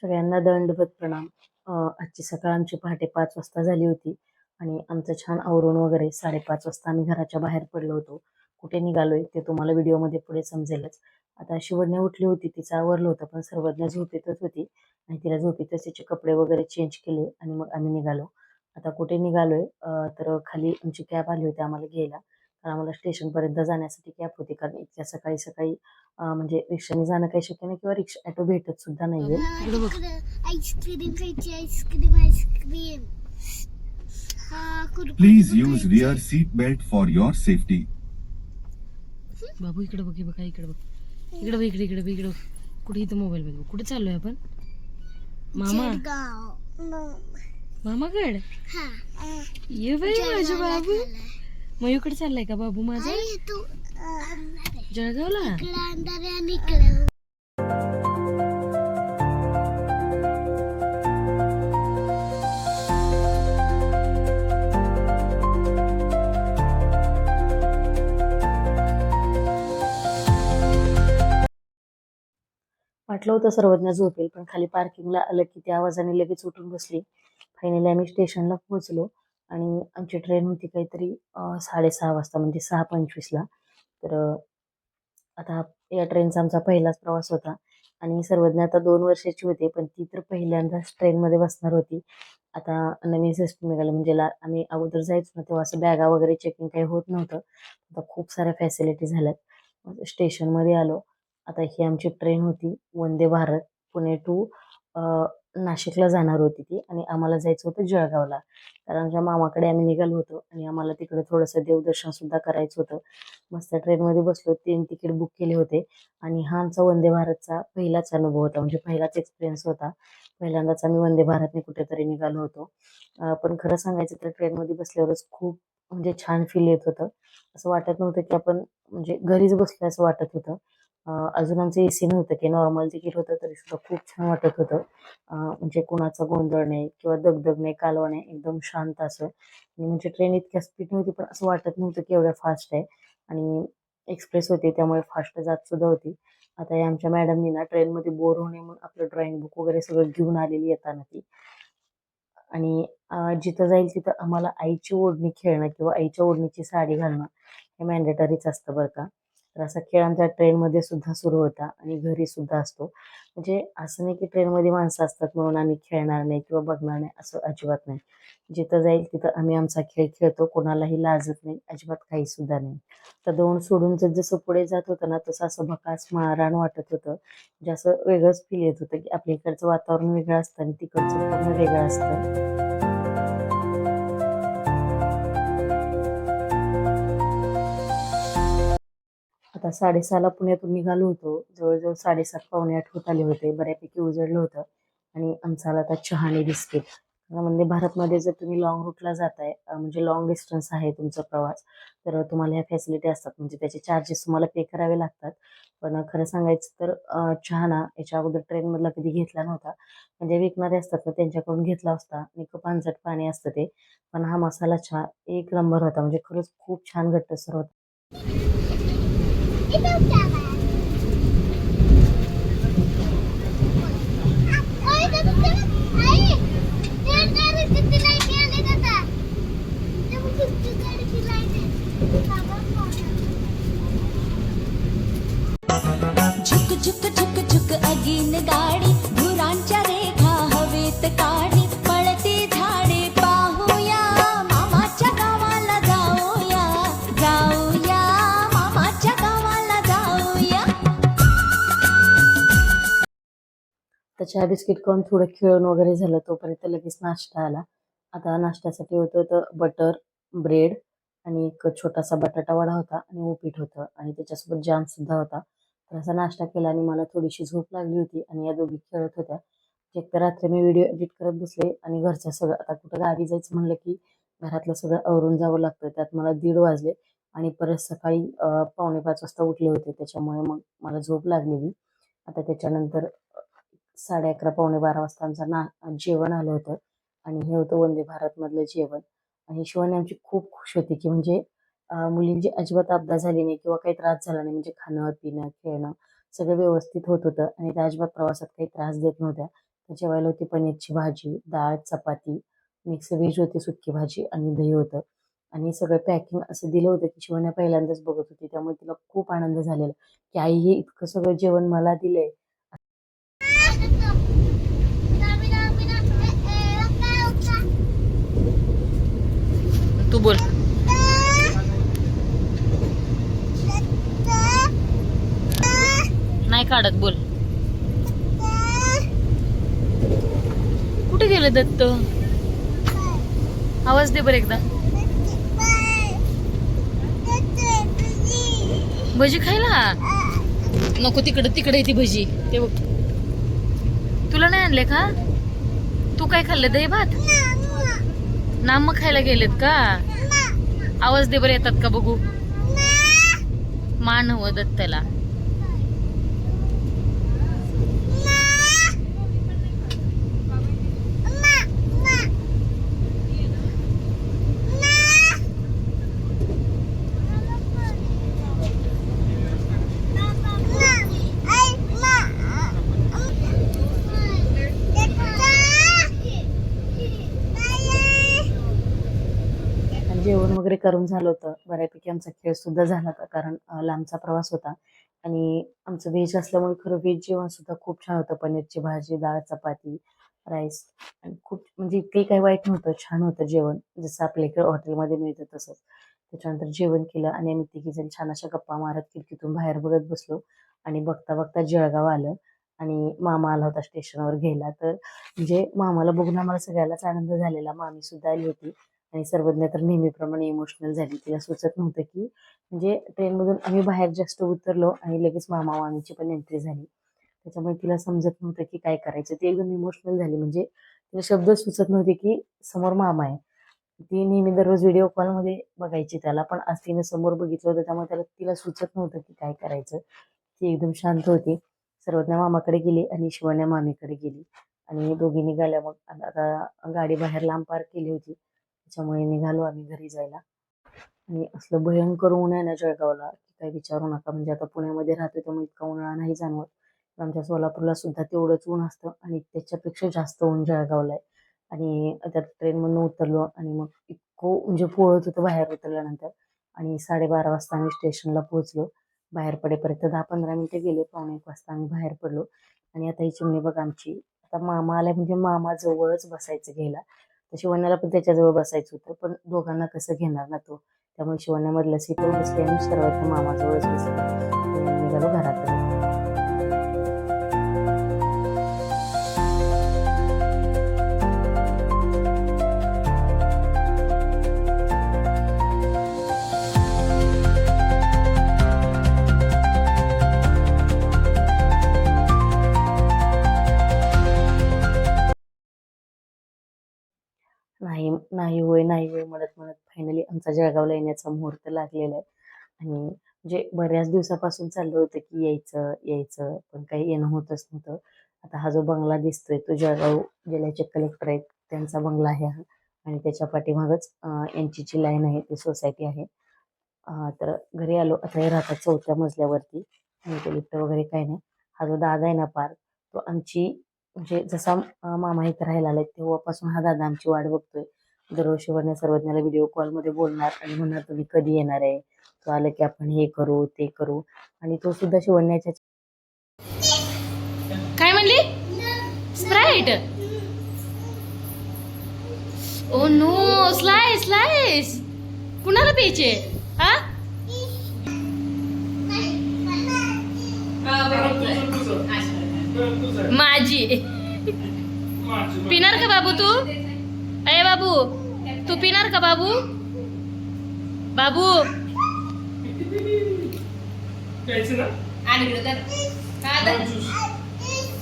सगळ्यांना दंडवत प्रणाम. आजची सकाळ आमची पहाटे 5 वाजता झाली होती आणि आमचं छान आवरून वगैरे 5:30 वाजता आम्ही घराच्या बाहेर पडलो होतो. कुठे निघालोय ते तुम्हाला व्हिडिओमध्ये पुढे समजेलच. आता शिवण्या उठली होती, तिचं आवरलं होतं, पण सर्वज्ञ झोपेतच होती आणि तिला झोपेतच तिचे कपडे वगैरे चेंज केले आणि मग आम्ही निघालो. आता कुठे निघालोय तर खाली आमची कॅब आली होती आम्हाला घ्यायला. कारण आम्हाला स्टेशनपर्यंत जाण्यासाठी कॅब होती, कारण इतक्या सकाळी सकाळी म्हणजे रिक्षाने जाणं काही शक्य नाही किंवा रिक्षा ऑटो भेटत सुद्धा नाहीये. आईस्क्रीम खायची, ice cream ice cream. Please use rear seat belt for your safety. बाबू इकडे बघ, बघा इकडे बघ, इकडे बघ, इकडे इकडे बघ, इकडे कुठे इथं मोबाईल मध्ये कुठे चाललोय आपण? मामा मामाकड ये बाई माझ्या बाबू. मयूकडे चाललाय का बाबू माझा? जळगावला. वाटलं होतं सर्वज्ञ झोपेल, पण खाली पार्किंगला आलं की त्या आवाजाने लगेच उठून बसली. फायनली आम्ही स्टेशनला पोहोचलो आणि आमची ट्रेन होती काहीतरी 6:30 वाजता, म्हणजे 6:25ला. तर आता या ट्रेनचा आमचा पहिलाच प्रवास होता आणि सर्वज्ञ आता 2 वर्षाची होते, पण ती तर पहिल्यांदाच ट्रेनमध्ये बसणार होती. आता नवीन सिस्टम निघाली, म्हणजे आम्ही अगोदर जायचो ना तेव्हा असं बॅगा वगैरे चेकिंग काही होत नव्हतं. आता खूप साऱ्या फॅसिलिटी झाल्यात. स्टेशनमध्ये आलो. आता ही आमची ट्रेन होती वंदे भारत, पुणे टू नाशिकला जाणार होती ती आणि आम्हाला जायचं होतं जळगावला. कारण आमच्या मामाकडे आम्ही निघालो होतो आणि आम्हाला तिकडे थोडंसं देवदर्शन सुद्धा करायचं होतं. मस्त ट्रेनमध्ये बसलो, 3 तिकीट बुक केले होते आणि हा आमचा वंदे भारतचा पहिलाच अनुभव होता, म्हणजे पहिलाच एक्सपिरियन्स होता. पहिल्यांदाच आम्ही वंदे भारतने कुठेतरी निघालो होतो. पण खरं सांगायचं तर ट्रेनमध्ये बसल्यावरच खूप म्हणजे छान फील येत होतं. असं वाटत नव्हतं की आपण म्हणजे घरीच बसलो असं वाटत होतं. अजून आमचं एसी नव्हतं, की नॉर्मल तिकीट होतं, तरी सुद्धा खूप छान वाटत होतं. म्हणजे कुणाचा गोंधळ नाही किंवा दगदग नाही, कालवा नाही, एकदम शांत असं. आणि म्हणजे ट्रेन इतक्या स्पीड नव्हती, पण असं वाटत नव्हतं की एवढ्या फास्ट आहे. आणि एक्सप्रेस होती त्यामुळे फास्ट जात सुद्धा होती. आता या आमच्या मॅडमनी ना ट्रेनमध्ये बोर होणे म्हणून आपलं ड्रॉइंग बुक वगैरे सगळं घेऊन आलेली येताना ती. आणि जिथं जाईल तिथं आम्हाला आईची ओढणी खेळणं किंवा आईच्या ओढणीची साडी घालणं हे मॅन्डेटरीच असतं बरं का. तर असा खेळ आमच्या ट्रेनमध्ये सुद्धा सुरू होता आणि घरी सुद्धा असतो. म्हणजे असं नाही की ट्रेनमध्ये माणसं असतात म्हणून आम्ही खेळणार नाही किंवा बघणार नाही, असं अजिबात नाही. जिथं जाईल तिथं आम्ही आमचा खेळ खेळतो, कोणालाही लाजत नाही, अजिबात काही सुद्धा नाही. तर दोन सोडून जसं पुढे जात होतं ना तसं असं भकास माळरान वाटत होतं. म्हणजे असं वेगळंच फील येत होतं की आपल्या इकडचं वातावरण वेगळं असतं आणि तिकडचं पूर्ण वेगळं असतं. आता 6:30ला पुण्यातून निघालो होतो. जवळजवळ 7:30 पावणे 8 होत आले होते. बऱ्यापैकी उजळलं होतं आणि आमचा आला आता चहा आणि बिस्किट. वंदे भारतमध्ये जर तुम्ही लॉंग रूटला जाताय, म्हणजे लॉंग डिस्टन्स आहे तुमचा प्रवास, तर तुम्हाला ह्या फॅसिलिटी असतात. म्हणजे त्याचे चार्जेस तुम्हाला पे करावे लागतात. पण खरं सांगायचं तर चहा ना याच्या अगोदर ट्रेनमधला कधी घेतला नव्हता. म्हणजे विकणारे असतात ना त्यांच्याकडून घेतला असता आणि पांचट पाणी असतं ते. पण हा मसाला चहा एक नंबर होता. म्हणजे खरंच खूप छान घट्टसर होता. झुक झुक झुक झुक अगीन गाडी, धुरांच्या रेखा हवेत काढी, पळती झाडे पाहूया, मामाच्या गावाला जाऊया, जाऊया मामाच्या गावाला जाऊया. तर चहा बिस्किट खाऊन थोडं खेळून वगैरे झालं, तोपर्यंत लगेच नाश्ता आला. आता नाश्त्यासाठी होतं तर बटर, ब्रेड आणि एक छोटासा बटाटा वडा होता आणि उपीट होतं आणि त्याच्यासोबत जाम सुद्धा होता. तर असा नाश्ता केला आणि मला थोडीशी झोप लागली होती आणि या दोघी खेळत होत्या. एक तर रात्री मी व्हिडिओ एडिट करत बसले आणि घरचं सगळं, आता कुठं गावी जायचं म्हणलं की घरातलं सगळं आवरून जावं लागतं. त्यात मला 1:30 वाजले आणि परत सकाळी 4:45 वाजता उठले होते, त्याच्यामुळे मग मला झोप लागलेली. आता त्याच्यानंतर 11:30 पावणे 12 वाजता आमचं जेवण आलं होतं आणि हे होतं वंदे भारतमधलं जेवण. आणि शिवानी आमची खूप खुश होती की म्हणजे मुलींची अजिबात अपदा झाली नाही किंवा काही त्रास झाला नाही. म्हणजे खाणं पिणं खेळणं सगळं व्यवस्थित होत होतं आणि त्या अजिबात प्रवासात काही त्रास देत नव्हत्या. तर जेवायला होती पनीरची भाजी, डाळ, चपाती, मिक्स व्हेज होती, सुकी भाजी आणि दही होतं. आणि सगळं पॅकिंग असं दिलं होतं की शिवण्या पहिल्यांदाच बघत होती, त्यामुळे तिला खूप आनंद झालेला की आई हे इतकं सगळं जेवण मला दिलंय. तू बोल. नाही काढत, बोल. कुठे गेले दत्त? आवाज दे बरं एकदा. भजी खायला नको, तिकडे तिकडे ती भजी ते बघ. तुला नाही आणले का? तू काय खाल्लं? दही भात नाम खायला गेलेत का? आवाज दे बरं, येतात का बघू. मान हवं दत्तला. आणि जेवण वगैरे करून झालं होतं. बऱ्यापैकी आमचा खेळ सुद्धा झाला होता, कारण लांबचा प्रवास होता. आणि आमचं व्हेज असल्यामुळे खरं व्हेज जेवण सुद्धा खूप छान होतं. पनीरची भाजी, डाळ, चपाती, राईस आणि खूप म्हणजे इतकंही काही वाईट नव्हतं, छान होतं जेवण, जसं आपल्या इकडे हॉटेलमध्ये मिळतं तसंच. त्याच्यानंतर जेवण केलं आणि आम्ही तिघीजण छान अशा गप्पा मारत खिडकीतून बाहेर बघत बसलो. आणि बघता बघता जळगाव आलं आणि मामा आला होता स्टेशनवर घ्यायला. तर म्हणजे मामाला बघून आम्हाला सगळ्यालाच आनंद झालेला. मामी सुद्धा आली होती आणि सर्वज्ञ तर नेहमीप्रमाणे इमोशनल झाली. तिला सुचत नव्हतं की म्हणजे ट्रेनमधून आम्ही बाहेर जस्ट उतरलो आणि लगेच मामा मामीची पण एंट्री झाली. त्याच्यामुळे तिला समजत नव्हतं की काय करायचं. ती एकदम इमोशनल झाली, म्हणजे तिला शब्द सुचत नव्हते की समोर मामा आहे. ती नेहमी दररोज व्हिडिओ कॉलमध्ये बघायची त्याला, पण आज तिने समोर बघितलं होतं त्यामुळे तिला सुचत नव्हतं की काय करायचं. ती एकदम शांत होती. सर्वज्ञ मामाकडे गेली आणि शिवण्या मामीकडे गेली आणि दोघी निघाल्या. मग आता गाडी बाहेर लांब पार्क केली होती, त्याच्यामुळे निघालो आम्ही घरी जायला. आणि असलं भयंकर ऊन आहे ना जळगावला की काही विचारू नका. म्हणजे आता पुण्यामध्ये राहतो त्यामुळे इतका उन्हाळा नाही जाणवत, पण आमच्या सोलापूरला सुद्धा तेवढंच ऊन असतं आणि त्याच्यापेक्षा जास्त ऊन जळगावला आहे. आणि त्यात ट्रेनमधून उतरलो आणि मग इतकं म्हणजे पोळत होतं बाहेर उतरल्यानंतर. आणि 12:30 वाजता आम्ही स्टेशनला पोहोचलो. बाहेर पडेपर्यंत 10-15 मिनिटं गेले. 1:45 वाजता आम्ही बाहेर पडलो. आणि आता ही चिमणी बघ आमची. आता मामा आलाय म्हणजे मामा जवळच बसायचं घ्यायला. तर शिवण्याला पण त्याच्याजवळ बसायचं होतं, पण दोघांना कसं घेणार ना तो. त्यामुळे शिवण्या मधल्या सीटवर बसली आणि सर्वात मामाजवळच बसली आणि निघालो घराकडे. नाही नाही होय, नाही होय म्हणत म्हणत फायनली आमचा जळगावला येण्याचा मुहूर्त लागलेला आहे. आणि म्हणजे बऱ्याच दिवसापासून चाललं होतं की यायचं यायचं, पण काही येणं होतच नव्हतं. आता हा जो बंगला दिसतोय तो जळगाव जिल्ह्याचे कलेक्टर आहेत त्यांचा बंगला आहे हा. आणि त्याच्या पाठीमागच यांची जी लाईन आहे ती सोसायटी आहे. तर घरी आलो. आता हे राहतात 4थ्या मजल्यावरती आणि ते लिफ्ट वगैरे काही नाही. हा जो दादा आहे ना पार, तो आमची म्हणजे जसा मामा इथं राहायला आलाय तेव्हापासून हा दादा आमची वाट बघतोय. दररोज शिवण्या सर्वज्ञाला व्हिडिओ कॉलमध्ये बोलणार आणि म्हणणार तुम्ही कधी येणार आहे, तो आलं की आपण हे करू ते करू. आणि तो सुद्धा शिवण्याच्या काय म्हणली? Sprite. Oh no, slice slice. कुणाला प्यायचे? हा? माझी. पिणार का बाबू तू? अरे बाबू, तू पिणार का बाबू? बाबू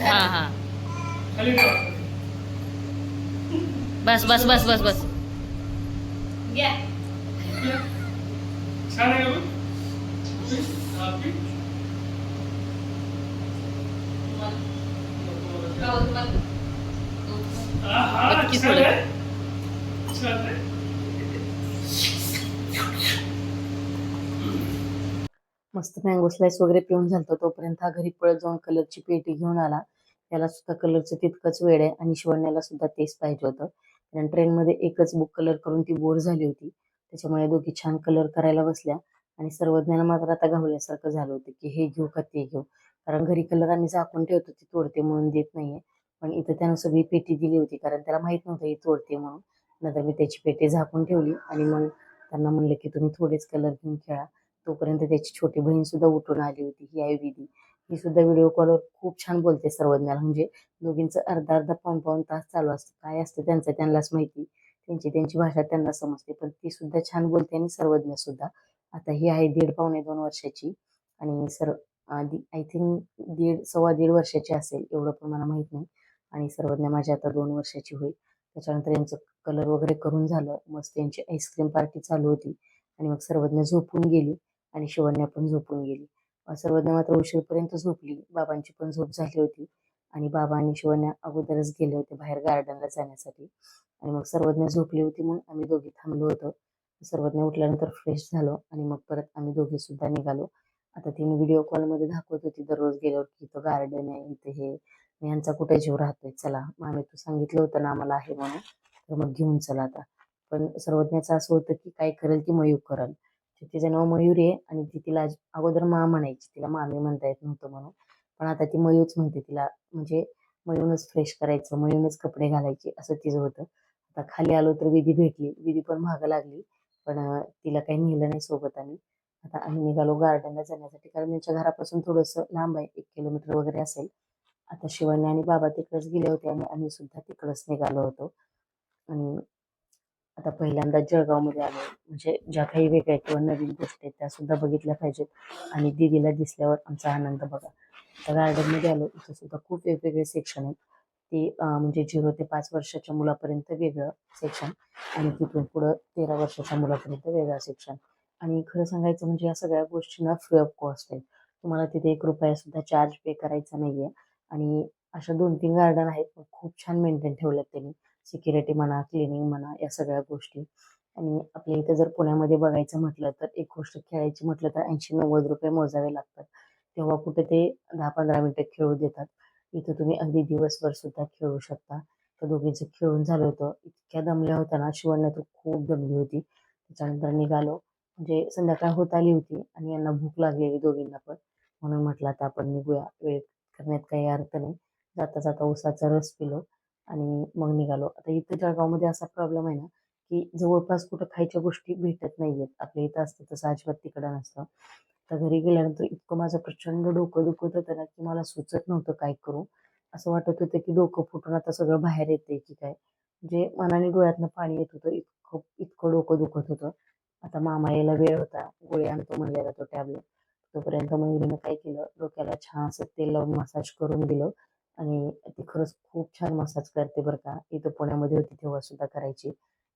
हा हा, बस बस बस बस बस. नक्की थोडं. मस्त मँगो स्लाइस वगैरे पिऊन झालतो. तोपर्यंत हा घरी पळत जाऊन कलरची पेटी घेऊन आला त्याला सुद्धा कलरचं तितकंच वेड आहे आणि शिवण्याला सुद्धा तेच पाहिजे होतं. कारण ट्रेनमध्ये एकच बुक कलर करून ती बोर झाली होती. त्याच्यामुळे दोघी छान कलर करायला बसल्या आणि सर्वज्ञानं मात्र आता घावल्यासारखं झालं होतं की हे घेऊ का ते घेऊ. कारण घरी कलर आम्ही झाकून ठेवतो ती तोडते म्हणून देत नाहीये. पण इथं त्यानं सगळी पेटी दिली होती कारण त्याला माहित नव्हतं ही तोडते म्हणून. नंतर मी त्याची पेटी झाकून ठेवली आणि मग त्यांना म्हणलं की तुम्ही थोडेच कलर घेऊन खेळा. तोपर्यंत त्याची छोटी बहीण सुद्धा उठून आली होती. ही आहे विधी. ही सुद्धा व्हिडिओ कॉलवर खूप छान बोलते सर्वज्ञाला. म्हणजे दोघींचं अर्धा अर्धा पाऊण पाऊण तास चालू असतं. काय असतं त्यांचं त्यांनाच माहिती. त्यांची भाषा त्यांना समजते. पण ती सुद्धा छान बोलते आणि सर्वज्ञ सुद्धा. आता ही आहे 1.5 पावणे 2 वर्षाची आणि आधी आय थिंक सव्वा दीड वर्षाची असेल एवढं पण मला माहित नाही. आणि सर्वज्ञ माझी आता 2 वर्षाची होईल. त्याच्यानंतर यांचं कलर वगैरे करून झालं. मस्त यांची आईस्क्रीम पार्टी चालू होती आणि मग सर्वज्ञ झोपून गेली आणि शिवण्या पण झोपून गेली. सर्वज्ञ मात्र उशीरपर्यंत झोपली. बाबांची पण झोप झाली होती आणि बाबा आणि शिवण्या अगोदरच गेले होते बाहेर गार्डनला जाण्यासाठी. आणि मग सर्वज्ञ झोपली होती म्हणून आम्ही दोघी थांबलो होतो. सर्वज्ञ उठल्यानंतर फ्रेश झालो आणि मग परत आम्ही दोघी सुद्धा निघालो. आता तिने व्हिडिओ कॉलमध्ये दाखवत होती दररोज गेल्यावर की इथं गार्डन आहे, इथे हे. यांचा कुठे जीव राहतोय, चला मामी तू सांगितलं होतं ना आम्हाला आहे म्हणून, तर मग घेऊन चला आता. पण सर्वज्ञाचं असं होतं की काय करेल ती मयूर करल. तिचं नाव मयुरी आहे आणि ती तिला अगोदर म्हणायची, तिला मामी म्हणता येत नव्हतं म्हणून. पण आता ती मयूच म्हणते तिला. म्हणजे मयूनच फ्रेश करायचं, मयूनच कपडे घालायचे असं तिचं होतं. आता खाली आलो तर विधी भेटली. विधी पण मागं लागली पण तिला काही नेलं नाही सोबत आम्ही. आता आम्ही निघालो गार्डनला जाण्यासाठी कारण त्यांच्या घरापासून थोडंसं लांब आहे, 1 किलोमीटर वगैरे असेल. आता शिवानी आणि बाबा तिकडेच गेले होते आणि आम्ही सुद्धा तिकडच निघालो होतो. आणि आता पहिल्यांदा जळगावमध्ये आलो. म्हणजे ज्या काही वेगळ्या किंवा नवीन गोष्टी आहेत त्या सुद्धा बघितल्या पाहिजेत आणि दीदीला दिसल्यावर आमचा आनंद बघा. आता गार्डनमध्ये आलो. इथं सुद्धा खूप वेगवेगळे सेक्शन आहेत. ते म्हणजे 0 ते 5 वर्षाच्या मुलापर्यंत वेगळं सेक्शन आणि तिथून पुढं 13 वर्षाच्या मुलापर्यंत वेगळं सेक्शन. आणि खरं सांगायचं म्हणजे या सगळ्या गोष्टींना फ्री ऑफ कॉस्ट आहे. तुम्हाला तिथे 1 रुपया सुद्धा चार्ज पे करायचा नाहीये. आणि अशा 2-3 गार्डन आहेत पण खूप छान मेंटेन ठेवल्यात त्यांनी. सिक्युरिटी म्हणा, क्लिनिंग म्हणा, या सगळ्या गोष्टी. आणि आपल्या इथं जर पुण्यामध्ये बघायचं म्हटलं तर एक गोष्ट खेळायची म्हटलं तर 80-90 रुपये मोजावे लागतात. तेव्हा कुठे ते 10-15 मिनिटं खेळू देतात. इथं तुम्ही अगदी दिवसभर सुद्धा खेळू शकता. तर दोघींचं खेळून झालं होतं. इतक्या दमल्या होत्या ना, शिवण्या तर खूप दमली होती. त्याच्यानंतर निघालो. म्हणजे संध्याकाळ होत आली होती आणि यांना भूक लागलेली दोघींना पण. म्हणून म्हटलं आता आपण निघूया, वेळ करण्यात काही अर्थ नाही. जाता जाता उसाचा रस पिलो आणि मग निघालो. आता इथं जळगावमध्ये असा प्रॉब्लेम आहे ना की जवळपास कुठं खायच्या गोष्टी भेटत नाहीयेत. आपल्या इथं असतं तसं अजिबात तिकडं नसतं. तर घरी गेल्यानंतर इतकं माझं प्रचंड डोकं दुखत होतं ना की मला सुचत नव्हतं काय करू. असं वाटत होतं की डोकं फुटून आता सगळं बाहेर येतंय की काय. म्हणजे मनाने डोळ्यातनं पाणी येत होतं. इतकं इतकं डोकं दुखत होतं. आता मामा यायला वेळ होता. गोळी आणतो म्हणलेला तो टॅबलेट. तोपर्यंत मयुरीनं काय केलं, डोक्याला छान असं तेल लावून मसाज करून दिलं. आणि ती खरंच खूप छान मसाज करते बरं का. इथं पुण्यामध्ये होती तेव्हा सुद्धा करायची.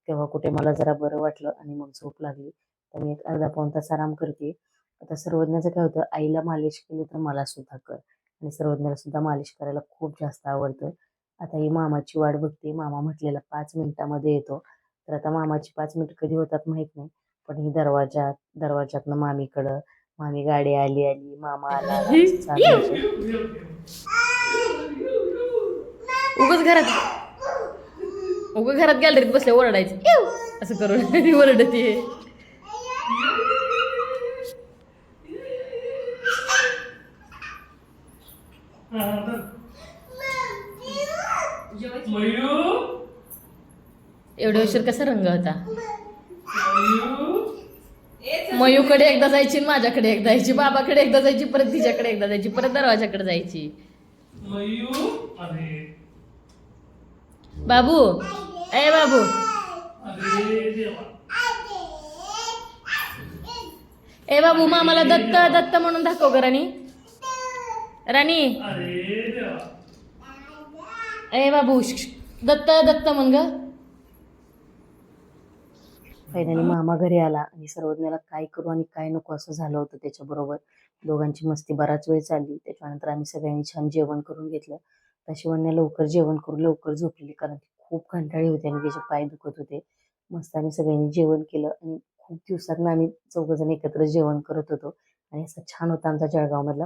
तेव्हा कुठे मला जरा बरं वाटलं आणि मग झोप लागली. तर मी एक अर्धा पाऊण तास आराम करते. आता सर्वज्ञाचं काय होतं, आईला मालिश केली तर मला सुद्धा कर. आणि सर्वज्ञाला सुद्धा मालिश करायला खूप जास्त आवडतं. आता ही मामाची वाट बघते. मामा म्हटलेला 5 मिनिटामध्ये येतो. तर आता मामाची 5 मिनिटं कधी होतात माहित नाही. पण ही दरवाजातनं मामीकडं, मामी गाडी आली आली, मामा आला आला असं चालू होतं. उगं घरात गॅलरीत बसल्या ओरडायचं "इव" असं करून ती ओरडते. एवढ्या उशीर कसा रंग होता. मयूकडे एकदा जायची आणि माझ्याकडे एकदा जायची, बाबाकडे एकदा जायची, परत तिच्याकडे एकदा जायची, परत दरवाजाकडे जायची. बाबू ए बाबू ए बाबू मामाला दत्त दत्त म्हणून दाखव ग राणी. राणी ए बाबू दत्त दत्त म्हण ग. फायनली मामा घरी आला आणि सर्वज्ञाला काय करू आणि काय नको असं झालं होतं त्याच्याबरोबर. दोघांची मस्ती बराच वेळ चालली. त्याच्यानंतर आम्ही सगळ्यांनी छान जेवण करून घेतलं. तर शिवण्या लवकर जेवण करून लवकर झोपलेली कारण ती खूप कंटाळी होती आणि तिचे पाय दुखत होते. मस्त आम्ही सगळ्यांनी जेवण केलं आणि खूप दिवसातनं आम्ही 4 जण एकत्र जेवण करत होतो आणि असं छान होता आमचा जळगावमधला